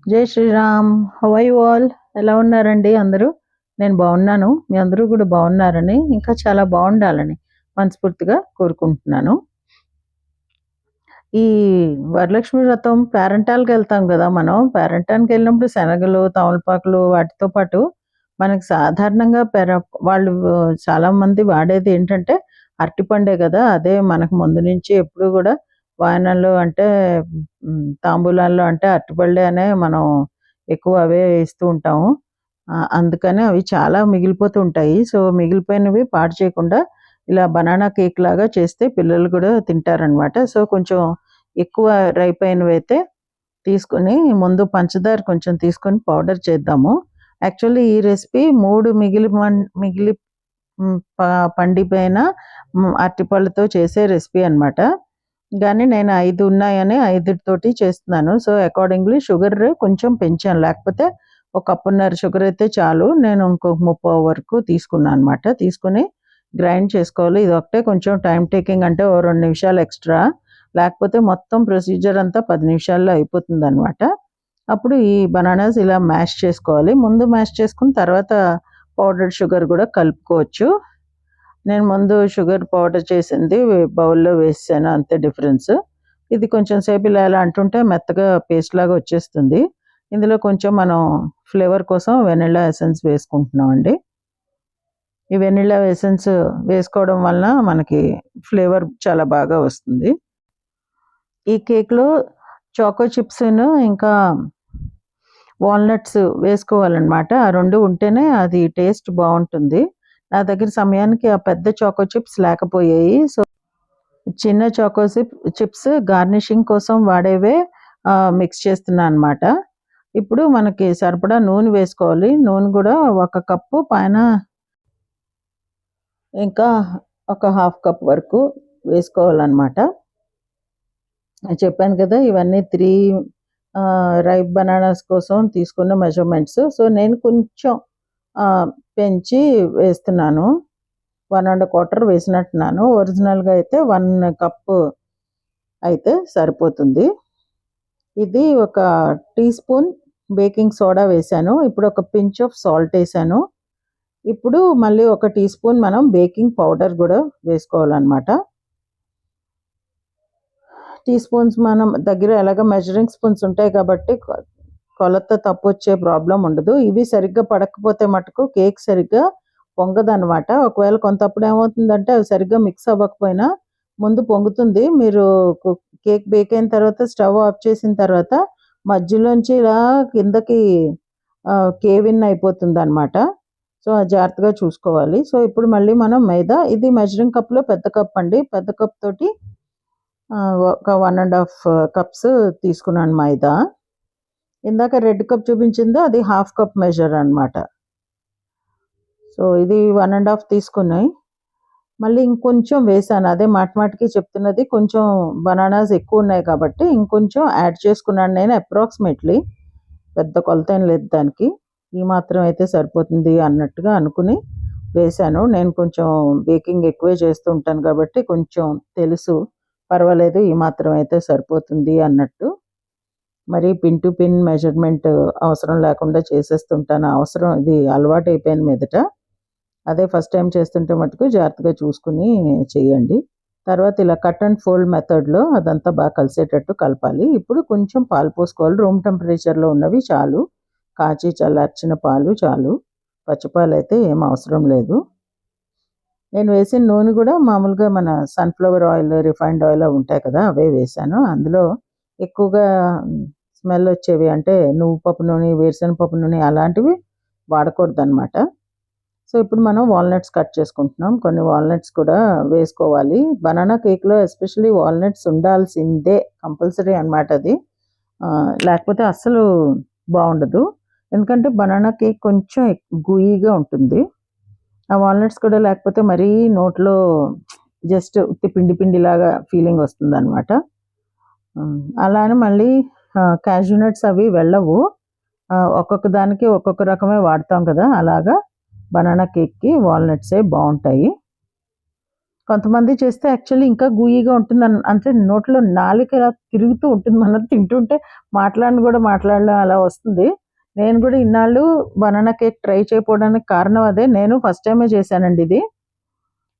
జై Shriram. How are you all? ఎలా ఉన్నారండి అందరూ? నేను బాగున్నాను. మీ అందరూ కూడా బాగున్నారని, ఇంకా చాలా బాగుండాలని మనస్ఫూర్తిగా కోరుకుంటున్నాను. ఈ వరలక్ష్మి వ్రతం పేరంటాలకు వెళ్తాం కదా మనం. పేరంటానికి వెళ్ళినప్పుడు శనగలు, తమలపాకులు వాటితో పాటు మనకి సాధారణంగా వాళ్ళు చాలా మంది వాడేది ఏంటంటే అరటిపండే కదా. అదే మనకు ముందు నుంచి ఎప్పుడు కూడా వాయనాల్లో అంటే తాంబూలాల్లో అంటే అరటిపళ్ళే అనే మనం ఎక్కువ అవే ఇస్తూ ఉంటాము. అందుకని అవి చాలా మిగిలిపోతూ ఉంటాయి. సో మిగిలిపోయినవి పాడు చేయకుండా ఇలా బనానా కేక్ లాగా చేస్తే పిల్లలు కూడా తింటారనమాట. సో కొంచెం ఎక్కువ రైప్ అయినవైతే తీసుకొని ముందు పంచదార కొంచెం తీసుకొని పౌడర్ చేద్దాము. యాక్చువల్లీ ఈ రెసిపీ 3 మిగిలి పండిపోయిన అరటిపళ్ళతో చేసే రెసిపీ అనమాట. కానీ నేను 5 ఉన్నాయని 5 తోటి చేస్తున్నాను. సో అకార్డింగ్లీ షుగర్ కొంచెం పెంచాను. లేకపోతే ఒక కప్పున్నర షుగర్ అయితే చాలు. నేను ఇంకొక 30 వరకు తీసుకున్నాను అనమాట. తీసుకొని గ్రైండ్ చేసుకోవాలి. ఇది ఒకటే కొంచెం టైం టేకింగ్, అంటే ఓ 2 నిమిషాలు ఎక్స్ట్రా. లేకపోతే మొత్తం ప్రొసీజర్ అంతా 10 నిమిషాల్లో అయిపోతుంది అనమాట. అప్పుడు ఈ బనానాస్ ఇలా మ్యాష్ చేసుకోవాలి. ముందు మ్యాష్ చేసుకుని తర్వాత పౌడర్డ్ షుగర్ కూడా కలుపుకోవచ్చు. నేను ముందు షుగర్ పౌడర్ చేసింది బౌల్లో వేసాను, అంతే డిఫరెన్స్. ఇది కొంచెం సేపు ఇలా అంటుంటే మెత్తగా పేస్ట్ లాగా వచ్చేస్తుంది. ఇందులో కొంచెం మనం ఫ్లేవర్ కోసం వెనిలా ఎసెన్స్ వేసుకుంటున్నాం అండి. ఈ వెనిలా ఎసెన్స్ వేసుకోవడం వలన మనకి ఫ్లేవర్ చాలా బాగా వస్తుంది. ఈ కేక్లో చాకో చిప్స్ ఇంకా వాల్నట్స్ వేసుకోవాలన్నమాట. ఆ 2 ఉంటేనే అది టేస్ట్ బాగుంటుంది. నా దగ్గర సమయానికి ఆ పెద్ద చాకో చిప్స్ లేకపోయాయి. సో చిన్న చాకో చిప్స్ గార్నిషింగ్ కోసం వాడేవే మిక్స్ చేస్తున్నా అనమాట. ఇప్పుడు మనకి సరిపడా నూనె వేసుకోవాలి. నూనె కూడా 1 కప్పు పైన ఇంకా ఒక 1/2 కప్ వరకు వేసుకోవాలన్నమాట. చెప్పాను కదా, ఇవన్నీ 3 రైప్ బనానాస్ కోసం తీసుకున్న మెజర్మెంట్స్. సో నేను కొంచెం పెంచి వేస్తున్నాను. 1 1/4 వేసినట్టున్నాను. ఒరిజినల్గా అయితే 1 కప్పు అయితే సరిపోతుంది. ఇది ఒక టీ స్పూన్ బేకింగ్ సోడా వేసాను. ఇప్పుడు ఒక పించ్ ఆఫ్ సాల్ట్ వేసాను. ఇప్పుడు మళ్ళీ 1 టీ స్పూన్ మనం బేకింగ్ పౌడర్ కూడా వేసుకోవాలన్నమాట. టీ స్పూన్స్ మనం దగ్గర ఎలాగ మెజరింగ్ స్పూన్స్ ఉంటాయి కాబట్టి కొలత తప్పు వచ్చే ప్రాబ్లం ఉండదు. ఇవి సరిగ్గా పడకపోతే మటుకు కేక్ సరిగ్గా పొంగదనమాట. ఒకవేళ కొంతప్పుడు ఏమవుతుందంటే అవి సరిగ్గా మిక్స్ అవ్వకపోయినా ముందు పొంగుతుంది. మీరు కేక్ బేక్ అయిన తర్వాత స్టవ్ ఆఫ్ చేసిన తర్వాత మధ్యలోంచి ఇలా కిందకి కేవ్ ఇన్ అయిపోతుంది అనమాట. సో జాగ్రత్తగా చూసుకోవాలి. సో ఇప్పుడు మళ్ళీ మనం మైదా, ఇది మెజరింగ్ కప్లో పెద్ద కప్ అండి. పెద్ద కప్ తోటి ఒక 1 1/2 కప్స్ తీసుకున్నాను మైదా. ఇందాక రెడ్ కప్ చూపించిందో అది 1/2 కప్ మెజర్ అనమాట. సో ఇది 1 1/2 తీసుకున్నాయి. మళ్ళీ ఇంకొంచెం వేసాను. అదే మాటిమాటికి చెప్తున్నది, కొంచెం బనానాస్ ఎక్కువ ఉన్నాయి కాబట్టి ఇంకొంచెం యాడ్ చేసుకున్నాను నేను. అప్రాక్సిమేట్లీ పెద్ద కొలత ఏం లేదు దానికి. ఈ మాత్రం అయితే సరిపోతుంది అన్నట్టుగా అనుకుని వేసాను. నేను కొంచెం బేకింగ్ ఎక్కువే చేస్తూ ఉంటాను కాబట్టి కొంచెం తెలుసు, పర్వాలేదు ఈ మాత్రం అయితే సరిపోతుంది అన్నట్టు. మరి పిన్ టు పిన్ మెజర్మెంట్ అవసరం లేకుండా చేసేస్తుంటాను. ఇది అలవాటు అయిపోయిన మీదట. అదే ఫస్ట్ టైం చేస్తుంటే మటుకు జాగ్రత్తగా చూసుకుని చేయండి. తర్వాత ఇలా కట్ అండ్ ఫోల్డ్ మెథడ్లో అదంతా బాగా కలిసేటట్టు కలపాలి. ఇప్పుడు కొంచెం పాలు పోసుకోవాలి. రూమ్ టెంపరేచర్లో ఉన్నవి చాలు. కాచి చల్లార్చిన పాలు చాలు. పచ్చిపాలు అయితే ఏం అవసరం లేదు. నేను వేసిన నూనె కూడా మామూలుగా మన సన్ఫ్లవర్ ఆయిల్, రిఫైన్డ్ ఆయిల్ ఉంటాయి కదా, అవే వేసాను. అందులో ఎక్కువగా స్మెల్ వచ్చేవి అంటే నువ్వు పప్పు నూనె, వేరుశనగపప్పు నూనె అలాంటివి వాడకూడదు అనమాట. సో ఇప్పుడు మనం వాల్నట్స్ కట్ చేసుకుంటున్నాం. కొన్ని వాల్నట్స్ కూడా వేసుకోవాలి. బనానా కేక్లో ఎస్పెషల్లీ వాల్నట్స్ ఉండాల్సిందే, కంపల్సరీ అనమాట అది. లేకపోతే అస్సలు బాగుండదు. ఎందుకంటే బనానా కేక్ కొంచెం గూయీగా ఉంటుంది. ఆ వాల్నట్స్ కూడా లేకపోతే మరీ నోట్లో జస్ట్ పిండి పిండిలాగా ఫీలింగ్ వస్తుంది అనమాట. అలానే మళ్ళీ క్యాష్యూ నట్స్ అవి వెళ్ళవు. ఒక్కొక్క దానికి ఒక్కొక్క రకమే వాడతాం కదా, అలాగా బనానా కేక్కి వాల్నట్సే బాగుంటాయి. కొంతమంది చేస్తే యాక్చువల్లీ ఇంకా గూయీగా ఉంటుంది అంటే నోట్లో నాలుక ఇలా తిరుగుతూ ఉంటుంది. మనం తింటుంటే మాట్లాడను కూడా మాట్లాడలేం అలా వస్తుంది. నేను కూడా ఇన్నాళ్ళు బనానా కేక్ ట్రై చేయకపోవడానికి కారణం అదే. నేను ఫస్ట్ టైమే చేశానండి ఇది.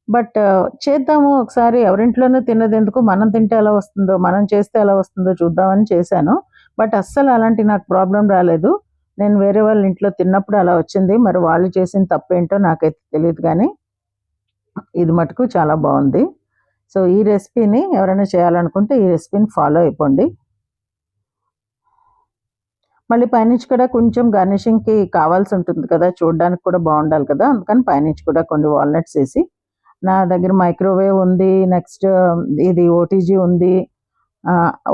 బట్ చేద్దాము ఒకసారి, ఎవరింట్లోనూ తిన్నదెందుకు, మనం తింటే ఎలా వస్తుందో, మనం చేస్తే ఎలా వస్తుందో చూద్దామని చేశాను. బట్ అస్సలు అలాంటి నాకు ప్రాబ్లమ్ రాలేదు. నేను వేరే వాళ్ళ ఇంట్లో తిన్నప్పుడు అలా వచ్చింది. మరి వాళ్ళు చేసిన తప్పేంటో నాకైతే తెలీదు గానీ, ఇది మటుకు చాలా బావుంది. సో, ఈ రెసిపీని ఎవరైనా చేయాలనుకుంటే ఈ రెసిపీని ఫాలో అయిపోండి. మళ్ళీ పైనుంచి కూడా కొంచెం గార్నిషింగ్‌కి కావాల్సి ఉంటుంది కదా! చూడడానికి కూడా బావుండాలి కదా! అందుకని పైనుంచి కూడా కొన్ని వాల్‌నట్స్ ఏసి, నా దగ్గర మైక్రోవేవ్ ఉంది. నెక్స్ట్ ఇది ఓటీజీ ఉంది.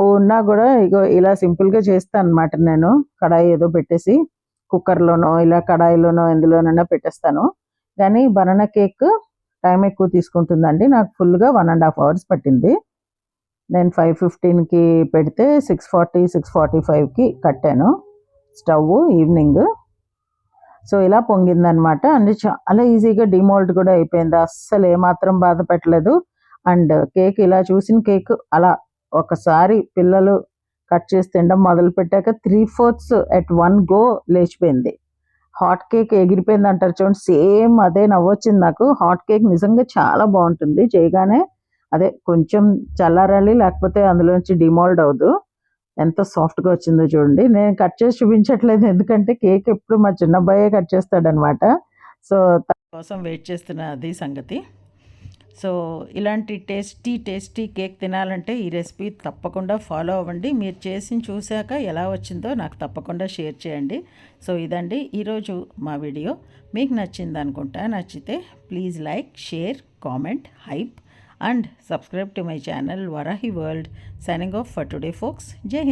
ఉన్నా గూడా ఇగో ఇలా సింపుల్‌గా చేస్తాననమాట నేను. కడాయి ఏదో పెట్టేసి కుక్కర్‌లోనో, ఇలా కడాయిలోనో ఎందులోనైనా పెట్టేస్తాను. కానీ బనానా కేక్ టైం ఎక్కువ తీసుకుంటుందండి. నాకు ఫుల్‌గా 1 ½ అవర్స్ పట్టింది. నేను 5:15కి పెడితే 6:40, 6:45కి కట్టాను స్టవ్వు ఈవినింగ్. సో, ఇలా పొంగిందనమాట. అండ్ చాలా ఈజీగా డీమోల్డ్ కూడా అయిపోయింది. అస్సలు ఏమాత్రం బాధ పెట్టలేదు. అండ్ కేక్ ఇలా చూసిన కేక్ అలా ఒకసారి పిల్లలు కట్ చేసి తినడం మొదలుపెట్టాక 3/4 ఎట్ వన్ గో లేచిపోయింది. హాట్ కేక్ ఎగిరిపోయిందంటారు చూడండి, సేమ్ అదే నవ్వొచ్చింది నాకు. హాట్ కేక్ నిజంగా చాలా బావుంటుంది. చేయగానే అదే కొంచెం చల్లారాలి, లేకపోతే అందులోంచి డీమోల్డ్ అవ్వదు. ఎంత సాఫ్ట్‌గా వచ్చిందో చూడండి. నేను కట్ చేసి చూపించట్లేదు. ఎందుకంటే కేక్ ఎప్పుడు మా చిన్నబ్బాయే కట్ చేస్తాడనమాట. సో, తన కోసం వెయిట్ చేస్తున్న అది సంగతి. సో, ఇలాంటి టేస్టీ కేక్ తినాలంటే ఈ రెసిపీ తప్పకుండా ఫాలో అవ్వండి. మీరు చేసి చూశాక ఎలా వచ్చిందో నాకు తప్పకుండా షేర్ చేయండి. సో, ఇదండి ఈరోజు మా వీడియో. మీకు నచ్చిందనుకుంటా. నచ్చితే please like, share, comment, hype and subscribe to my channel Varahi World. Signing off for today folks. Jai Hind.